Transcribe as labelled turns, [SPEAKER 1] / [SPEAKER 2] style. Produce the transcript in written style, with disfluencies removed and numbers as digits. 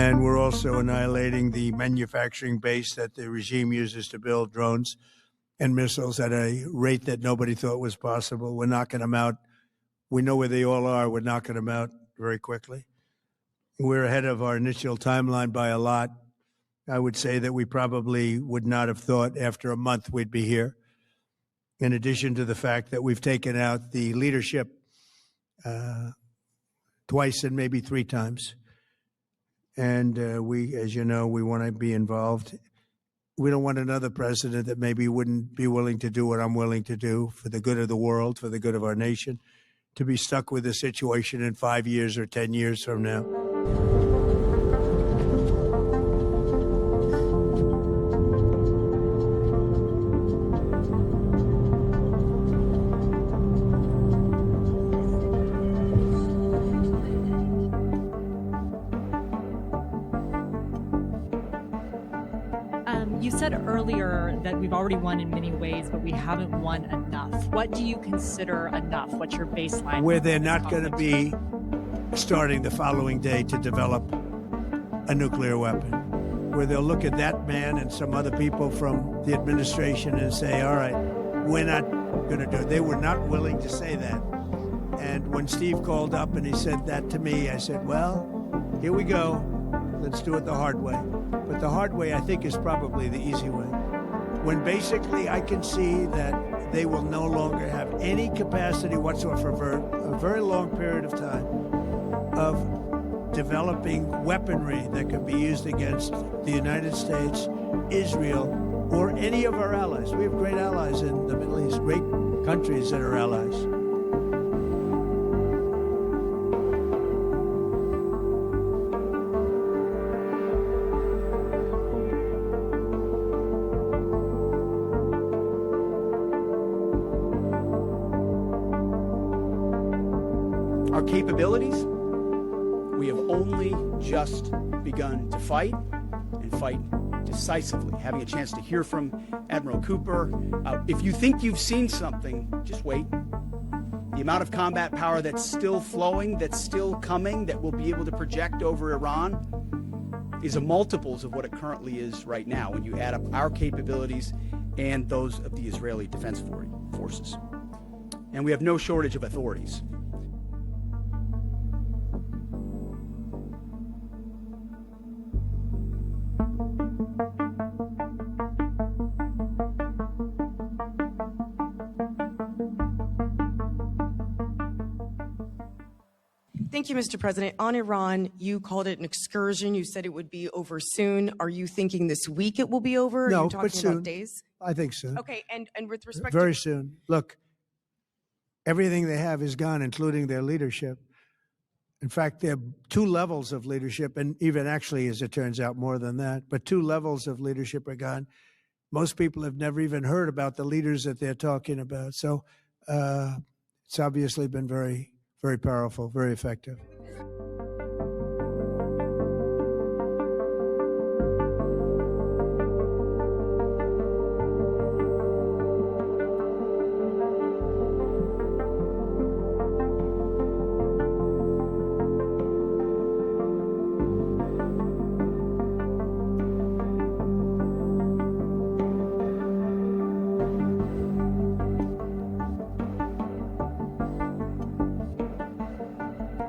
[SPEAKER 1] And we're also annihilating the manufacturing base that the regime uses to build drones and missiles at a rate that nobody thought was possible. We're knocking them out. We know where they all are. We're knocking them out very quickly. We're ahead of our initial timeline by a lot. I would say that we probably would not have thought after a month we'd be here. In addition to the fact that we've taken out the leadership twice and maybe three times. And we, as you know, we want to be involved. We don't want another president that maybe wouldn't be willing to do what I'm willing to do for the good of the world, for the good of our nation, to be stuck with a situation in 5 years or 10 years from now.
[SPEAKER 2] You said earlier that we've already won in many ways, but we haven't won enough. What do you consider enough? What's your baseline?
[SPEAKER 1] Where they're not going to be starting the following day to develop a nuclear weapon. Where they'll look at that man and some other people from the administration and say, all right, we're not going to do it. They were not willing to say that. And when Steve called up and he said that to me, I said, well, here we go. Let's do it the hard way. But the hard way, I think, is probably the easy way. When basically I can see that they will no longer have any capacity whatsoever for a very long period of time of developing weaponry that can be used against the United States, Israel, or any of our allies. We have great allies in the Middle East, great countries that are allies.
[SPEAKER 3] Our capabilities, we have only just begun to fight and fight decisively. Having a chance to hear from Admiral Cooper. If you think you've seen something, just wait. The amount of combat power that's still flowing, that's still coming, that we'll be able to project over Iran is a multiples of what it currently is right now when you add up our capabilities and those of the Israeli Defense Forces. And we have no shortage of authorities.
[SPEAKER 4] Thank you, Mr. President. On Iran, you called it an excursion. You said it would be over soon. Are you thinking this week it will be over?
[SPEAKER 1] No,
[SPEAKER 4] Are you talking
[SPEAKER 1] but soon.
[SPEAKER 4] about days?
[SPEAKER 1] I think soon.
[SPEAKER 4] Okay, and with respect
[SPEAKER 1] Very
[SPEAKER 4] to...
[SPEAKER 1] soon. Look, everything they have is gone, including their leadership. In fact, there are two levels of leadership, and even actually, as it turns out, more than that. But two levels of leadership are gone. Most people have never even heard about the leaders that they're talking about. So it's obviously been very, very powerful, very effective.